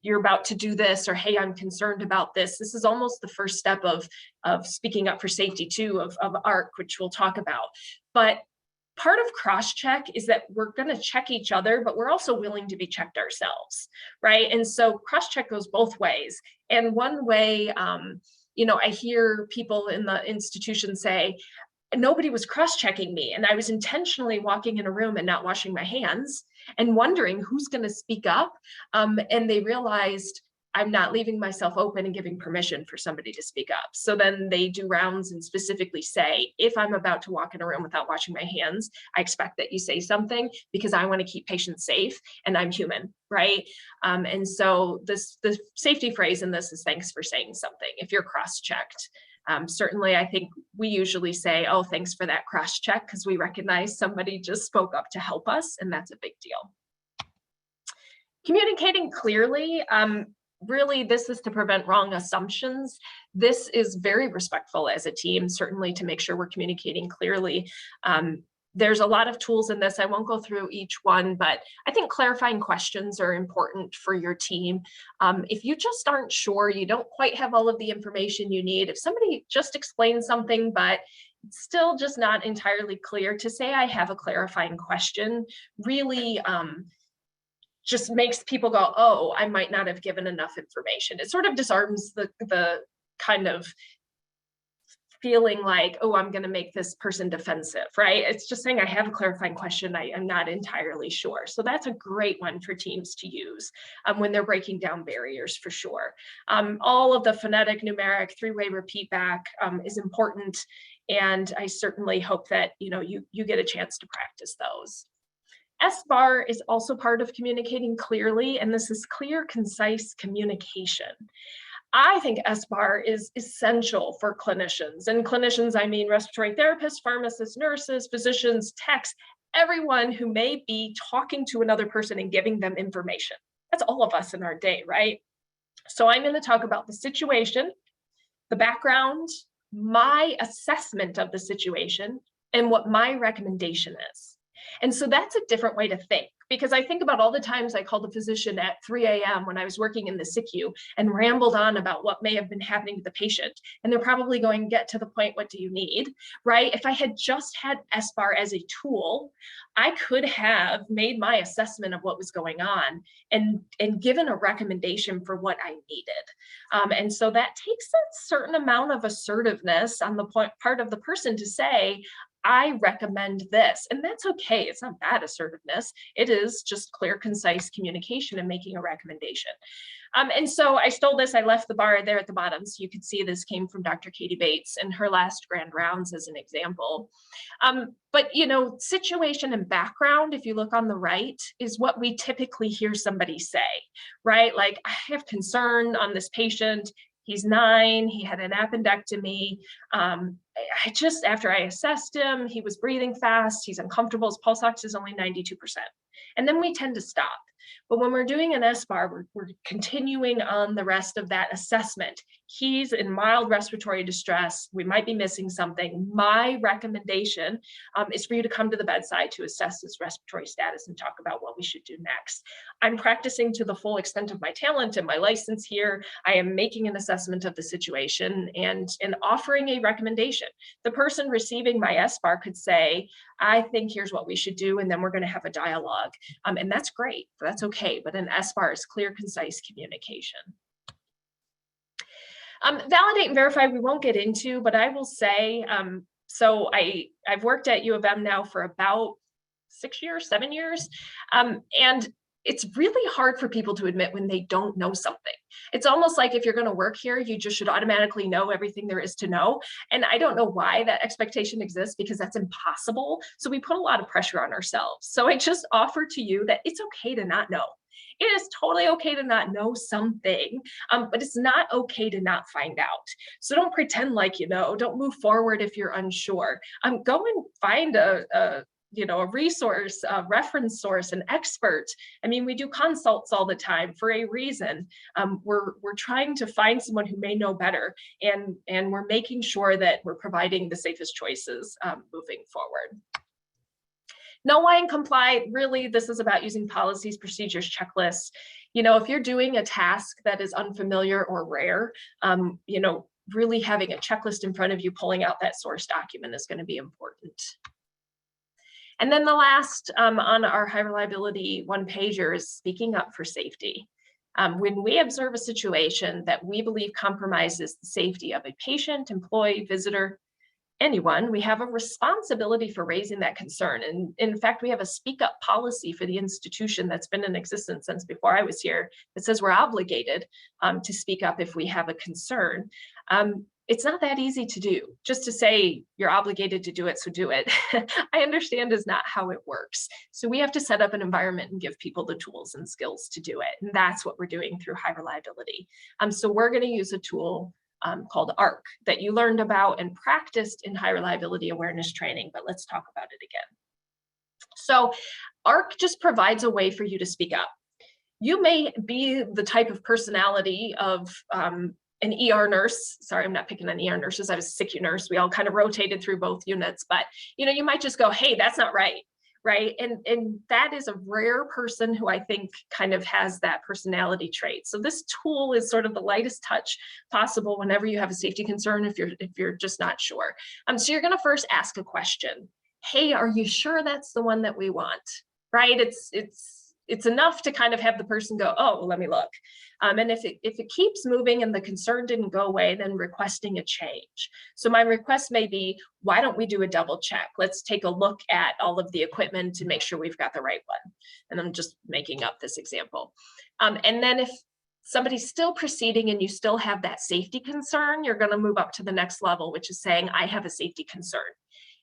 you're about to do this, or hey, I'm concerned about this. This is almost the first step of speaking up for safety too, of ARC, which we'll talk about. But part of cross-check is that we're going to check each other, but we're also willing to be checked ourselves, right? And so cross-check goes both ways. And one way, I hear people in the institution say, nobody was cross-checking me, and I was intentionally walking in a room and not washing my hands and wondering who's going to speak up. And they realized I'm not leaving myself open and giving permission for somebody to speak up. So then they do rounds and specifically say, if I'm about to walk in a room without washing my hands, I expect that you say something because I want to keep patients safe and I'm human, right? And so the safety phrase in this is thanks for saying something if you're cross-checked. Certainly, I think we usually say, oh, thanks for that cross-check, because we recognize somebody just spoke up to help us, and that's a big deal. Communicating clearly, really, this is to prevent wrong assumptions. This is very respectful as a team, certainly to make sure we're communicating clearly. There's a lot of tools in this. I won't go through each one, but I think clarifying questions are important for your team. If you just aren't sure, you don't quite have all of the information you need, if somebody just explains something, but it's still just not entirely clear, to say I have a clarifying question really just makes people go, oh, I might not have given enough information. It sort of disarms the kind of feeling like, oh, I'm going to make this person defensive, right? It's just saying I have a clarifying question. I am not entirely sure. So that's a great one for teams to use when they're breaking down barriers, for sure. All of the phonetic, numeric, three-way repeat back is important. And I certainly hope that you get a chance to practice those. SBAR is also part of communicating clearly, and this is clear, concise communication. I think SBAR is essential for clinicians. And clinicians, I mean respiratory therapists, pharmacists, nurses, physicians, techs, everyone who may be talking to another person and giving them information. That's all of us in our day, right? So I'm going to talk about the situation, the background, my assessment of the situation, and what my recommendation is. And so that's a different way to think, because I think about all the times I called a physician at 3 a.m. when I was working in the SICU and rambled on about what may have been happening to the patient. And they're probably going to get to the point, what do you need, right? If I had just had SBAR as a tool, I could have made my assessment of what was going on and given a recommendation for what I needed. And so that takes a certain amount of assertiveness on the part of the person to say, I recommend this. And that's okay. It's not bad assertiveness. It is just clear, concise communication and making a recommendation. And so I stole this. I left the bar there at the bottom. So you could see this came from Dr. Katie Bates in her last grand rounds as an example. But, you know, situation and background, if you look on the right, is what we typically hear somebody say, right? Like, I have concern on this patient. He's 9, he had an appendectomy. After I assessed him, he was breathing fast, he's uncomfortable, his pulse ox is only 92%. And then we tend to stop. But when we're doing an SBAR, we're continuing on the rest of that assessment. He's in mild respiratory distress. We might be missing something. My recommendation is for you to come to the bedside to assess his respiratory status and talk about what we should do next. I'm practicing to the full extent of my talent and my license here. I am making an assessment of the situation and offering a recommendation. The person receiving my SBAR could say, I think here's what we should do, and then we're going to have a dialogue. And that's great. That's okay. But an SBAR is clear, concise communication. Validate and verify, we won't get into, but I will say, so I've worked at U of M now for about 6 years, 7 years. And it's really hard for people to admit when they don't know something. It's almost like if you're going to work here, you just should automatically know everything there is to know. And I don't know why that expectation exists, because that's impossible. So we put a lot of pressure on ourselves. So I just offer to you that it's okay to not know. It is totally okay to not know something, but it's not okay to not find out. So don't pretend like you know. Don't move forward if you're unsure. Go and find a resource, a reference source, an expert. I mean, we do consults all the time for a reason. We're trying to find someone who may know better, and we're making sure that we're providing the safest choices moving forward. Know why and comply. Really, this is about using policies, procedures, checklists. You know, if you're doing a task that is unfamiliar or rare, really having a checklist in front of you, pulling out that source document is going to be important. And then the last on our high reliability one-pager is speaking up for safety. When we observe a situation that we believe compromises the safety of a patient, employee, visitor, anyone, we have a responsibility for raising that concern. And in fact, we have a speak up policy for the institution that's been in existence since before I was here that says we're obligated to speak up if we have a concern. It's not that easy to do. Just to say you're obligated to do it, so do it, I understand is not how it works. So we have to set up an environment and give people the tools and skills to do it. And that's what we're doing through high reliability. So we're going to use a tool called ARC that you learned about and practiced in high reliability awareness training, but let's talk about it again. So ARC just provides a way for you to speak up. You may be the type of personality of an ER nurse. Sorry, I'm not picking on ER nurses. I was a SICU nurse. We all kind of rotated through both units, but you might just go, hey, that's not right. Right. And that is a rare person who I think kind of has that personality trait. So this tool is sort of the lightest touch possible whenever you have a safety concern, if you're just not sure. So you're going to first ask a question. Hey, are you sure that's the one that we want? Right. It's enough to kind of have the person go, oh, well, let me look. And if it keeps moving and the concern didn't go away, then requesting a change. So my request may be, why don't we do a double check? Let's take a look at all of the equipment to make sure we've got the right one. And I'm just making up this example. And then if somebody's still proceeding and you still have that safety concern, you're going to move up to the next level, which is saying, I have a safety concern.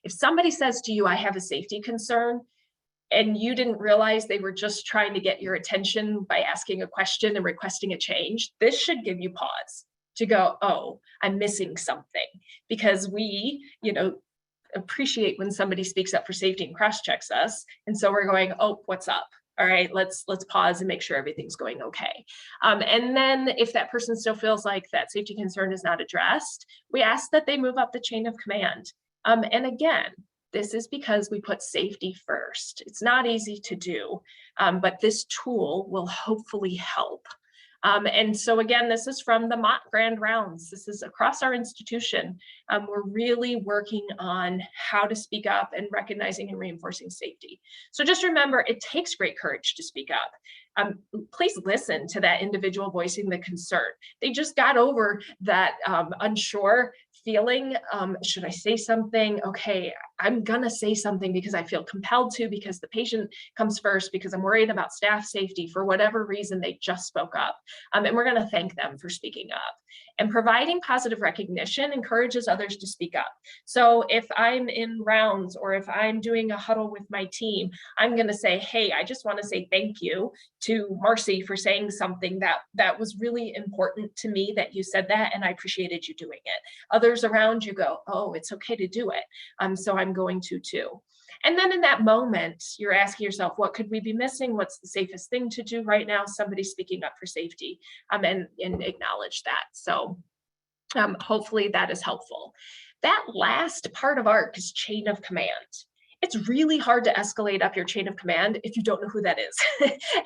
If somebody says to you, I have a safety concern, and you didn't realize they were just trying to get your attention by asking a question and requesting a change, this should give you pause to go, oh, I'm missing something. Because we, appreciate when somebody speaks up for safety and cross-checks us. And so we're going, oh, what's up? All right, let's pause and make sure everything's going okay. And then if that person still feels like that safety concern is not addressed, we ask that they move up the chain of command. And again, this is because we put safety first. It's not easy to do, but this tool will hopefully help. And so again, this is from the mock grand rounds. This is across our institution. We're really working on how to speak up and recognizing and reinforcing safety. So just remember, it takes great courage to speak up. Please listen to that individual voicing the concern. They just got over that unsure feeling, should I say something? Okay, I'm gonna say something because I feel compelled to, because the patient comes first, because I'm worried about staff safety, for whatever reason they just spoke up. And we're gonna thank them for speaking up. And providing positive recognition encourages others to speak up. So if I'm in rounds, or if I'm doing a huddle with my team, I'm gonna say, hey, I just wanna say thank you to Marcy for saying something that was really important to me, that you said that, and I appreciated you doing it. Others around you go, oh, it's okay to do it. So I'm going to too. And then in that moment, you're asking yourself, what could we be missing? What's the safest thing to do right now? Somebody's speaking up for safety, and acknowledge that. So hopefully that is helpful. That last part of ARC is chain of command. It's really hard to escalate up your chain of command if you don't know who that is.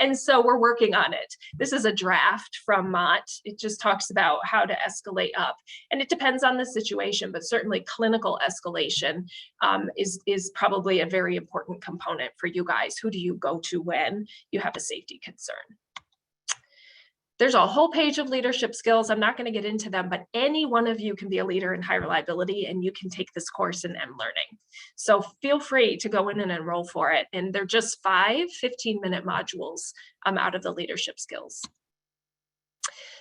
And so we're working on it. This is a draft from Mott. It just talks about how to escalate up. And it depends on the situation, but certainly clinical escalation is probably a very important component for you guys. Who do you go to when you have a safety concern? There's a whole page of leadership skills. I'm not going to get into them, but any one of you can be a leader in high reliability, and you can take this course in M-Learning. So feel free to go in and enroll for it. And they're just 5 15-minute modules out of the leadership skills.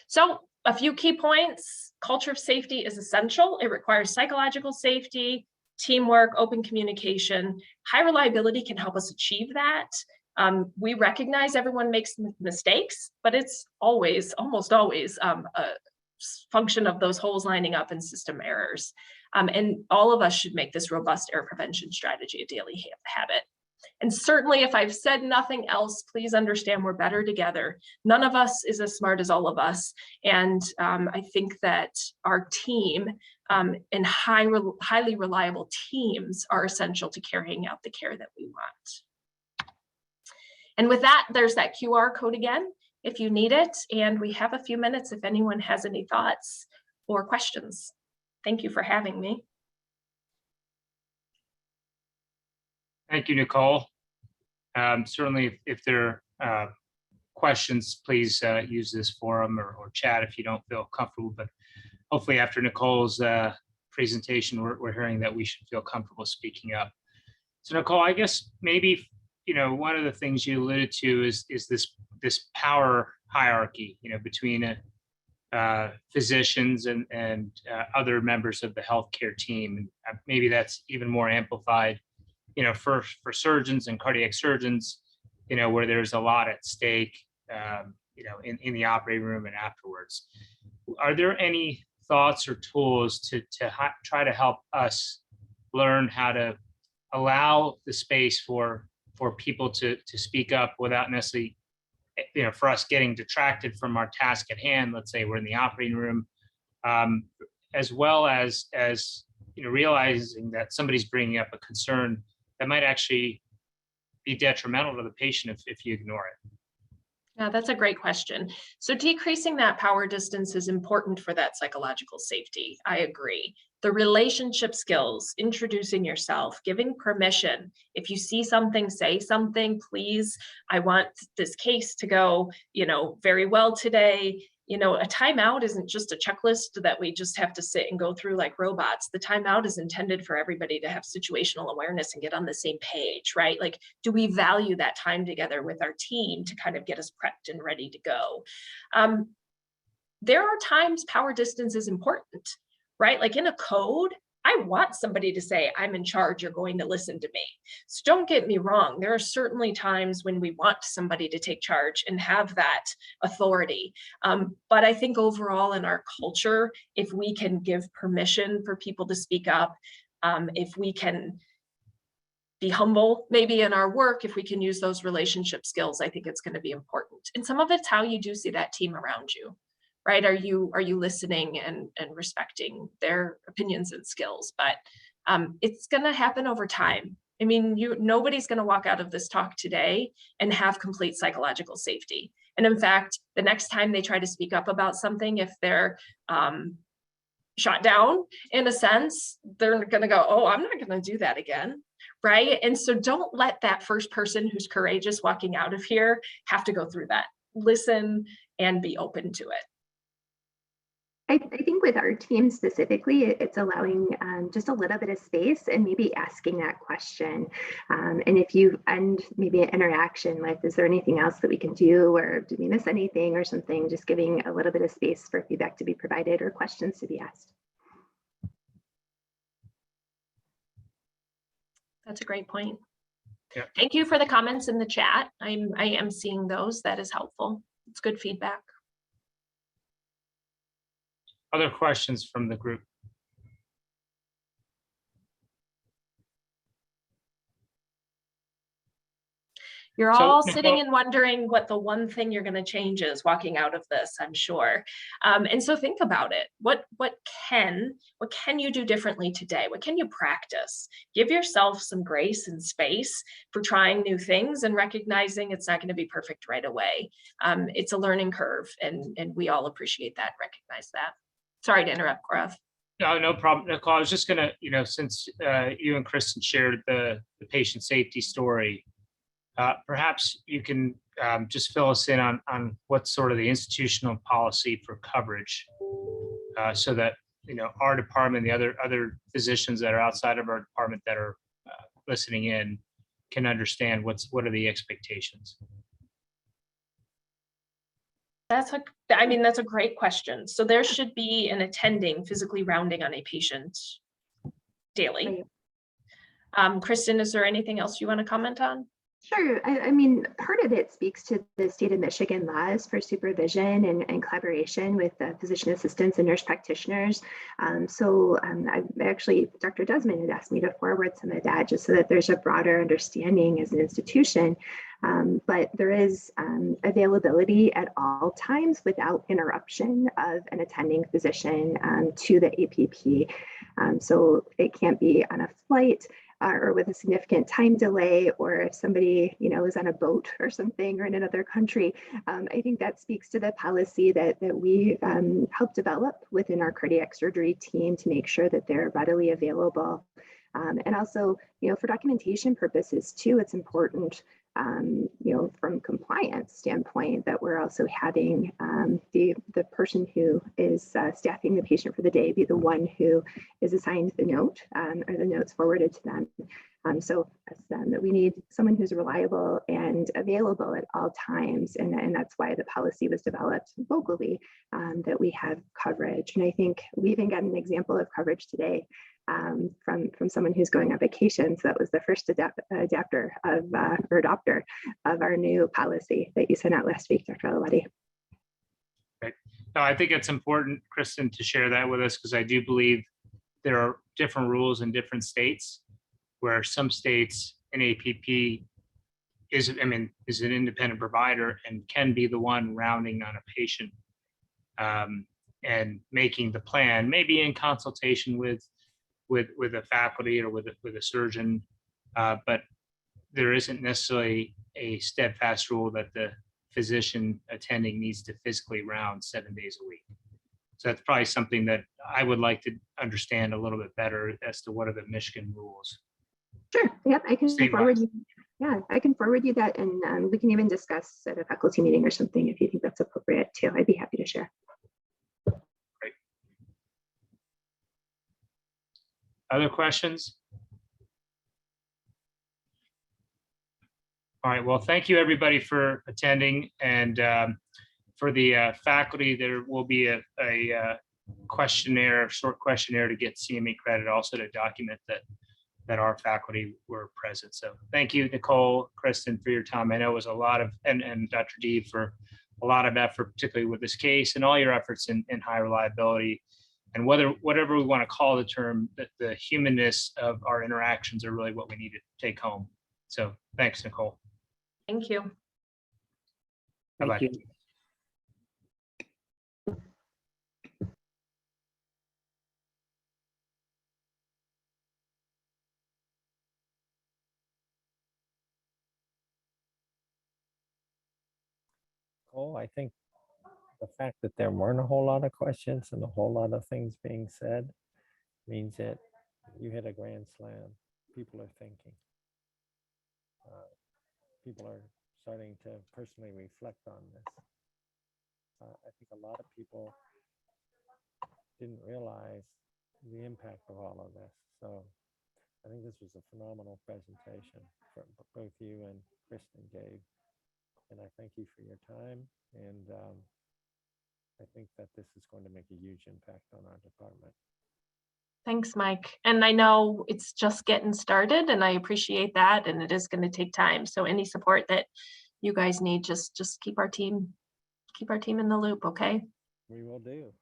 So a few key points. Culture of safety is essential. It requires psychological safety, teamwork, open communication. High reliability can help us achieve that. We recognize everyone makes mistakes, but it's always, almost always, a function of those holes lining up and system errors. And all of us should make this robust error prevention strategy a daily habit. And certainly, if I've said nothing else, please understand we're better together. None of us is as smart as all of us. And I think that our team and highly reliable teams are essential to carrying out the care that we want. And with that, there's that QR code again, if you need it. And we have a few minutes if anyone has any thoughts or questions. Thank you for having me. Thank you, Nicole. Certainly, if there are questions, please use this forum or chat if you don't feel comfortable. But hopefully after Nicole's presentation, we're hearing that we should feel comfortable speaking up. So Nicole, I guess maybe, one of the things you alluded to is this power hierarchy, between physicians and other members of the healthcare team. And maybe that's even more amplified, for surgeons and cardiac surgeons, where there's a lot at stake, in the operating room and afterwards. Are there any thoughts or tools to try to help us learn how to allow the space for people to speak up without necessarily, for us getting detracted from our task at hand? Let's say we're in the operating room, as well as realizing that somebody's bringing up a concern that might actually be detrimental to the patient if you ignore it. Yeah, that's a great question. So decreasing that power distance is important for that psychological safety. I agree. The relationship skills, introducing yourself, giving permission. If you see something, say something, please. I want this case to go, very well today. A timeout isn't just a checklist that we just have to sit and go through like robots. The timeout is intended for everybody to have situational awareness and get on the same page, right? Like, do we value that time together with our team to kind of get us prepped and ready to go? There are times power distance is important, right? Like in a code, I want somebody to say, I'm in charge, you're going to listen to me. So don't get me wrong. There are certainly times when we want somebody to take charge and have that authority. But I think overall in our culture, if we can give permission for people to speak up, if we can be humble, maybe in our work, if we can use those relationship skills, I think it's going to be important. And some of it's how you do see that team around you. Right? Are you listening and respecting their opinions and skills? But it's going to happen over time. I mean, nobody's going to walk out of this talk today and have complete psychological safety. And in fact, the next time they try to speak up about something, if they're shot down in a sense, they're going to go, oh, I'm not going to do that again. Right? And so don't let that first person who's courageous walking out of here have to go through that. Listen and be open to it. I think with our team specifically, it's allowing just a little bit of space and maybe asking that question. And if you end maybe an interaction with, is there anything else that we can do, or did we miss anything or something, just giving a little bit of space for feedback to be provided or questions to be asked. That's a great point. Yeah. Thank you for the comments in the chat. I am seeing those. That is helpful. It's good feedback. Other questions from the group? You're So, all Nicole- sitting and wondering what the one thing you're going to change is walking out of this, I'm sure. And so think about it. What can you do differently today? What can you practice? Give yourself some grace and space for trying new things and recognizing it's not going to be perfect right away. It's a learning curve, and we all appreciate that, recognize that. Sorry to interrupt, Gaurav. No problem, Nicole. I was just gonna, since you and Kristin shared the patient safety story, perhaps you can just fill us in on what's sort of the institutional policy for coverage, so that our department, the other physicians that are outside of our department that are listening in, can understand what are the expectations. That's a great question. So there should be an attending physically rounding on a patient daily. Kristin, is there anything else you want to comment on? Sure. I mean, part of it speaks to the state of Michigan laws for supervision and collaboration with physician assistants and nurse practitioners. I actually, Dr. Desmond had asked me to forward some of that just so that there's a broader understanding as an institution. But there is availability at all times without interruption of an attending physician to the APP. So it can't be on a flight or with a significant time delay, or if somebody, is on a boat or something or in another country. I think that speaks to the policy that we help develop within our cardiac surgery team to make sure that they're readily available. And also, for documentation purposes too, it's important, from compliance standpoint, that we're also having the person who is staffing the patient for the day be the one who is assigned the note, or the notes forwarded to them. So that we need someone who's reliable and available at all times. And that's why the policy was developed locally, that we have coverage. And I think we even got an example of coverage today from someone who's going on vacation. So that was the first adopter of our new policy that you sent out last week, Dr. Alawati. Right. No, I think it's important, Kristin, to share that with us, because I do believe there are different rules in different states, where some states an APP is an independent provider and can be the one rounding on a patient and making the plan, maybe in consultation with a faculty or with a surgeon, but there isn't necessarily a steadfast rule that the physician attending needs to physically round 7 days a week. So that's probably something that I would like to understand a little bit better as to what are the Michigan rules. Sure. Yep. I can forward you. Yeah, I can forward you that, and we can even discuss at a faculty meeting or something if you think that's appropriate too. I'd be happy to share. Great. Other questions? All right. Well, thank you everybody for attending, and for the faculty, there will be a questionnaire, short questionnaire to get CME credit, also to document that our faculty were present. So thank you, Nicole, Kristin, for your time. I know it was a lot of, and Dr. D for a lot of effort, particularly with this case, and all your efforts in high reliability. And whatever we want to call the term, the humanness of our interactions are really what we need to take home. So thanks, Nicole. Thank you. Bye-bye. Thank you. Nicole, I think the fact that there weren't a whole lot of questions and a whole lot of things being said means that you hit a grand slam. People are thinking. People are starting to personally reflect on this. I think a lot of people didn't realize the impact of all of this. So I think this was a phenomenal presentation for both you and Kristin gave. And I thank you for your time. And I think that this is going to make a huge impact on our department. Thanks, Mike. And I know it's just getting started, and I appreciate that. And it is going to take time. So any support that you guys need, just keep our team in the loop. Okay. We will do.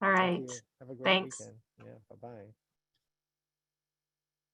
All Thank right. you. Have a great Thanks. weekend. Yeah. Bye-bye.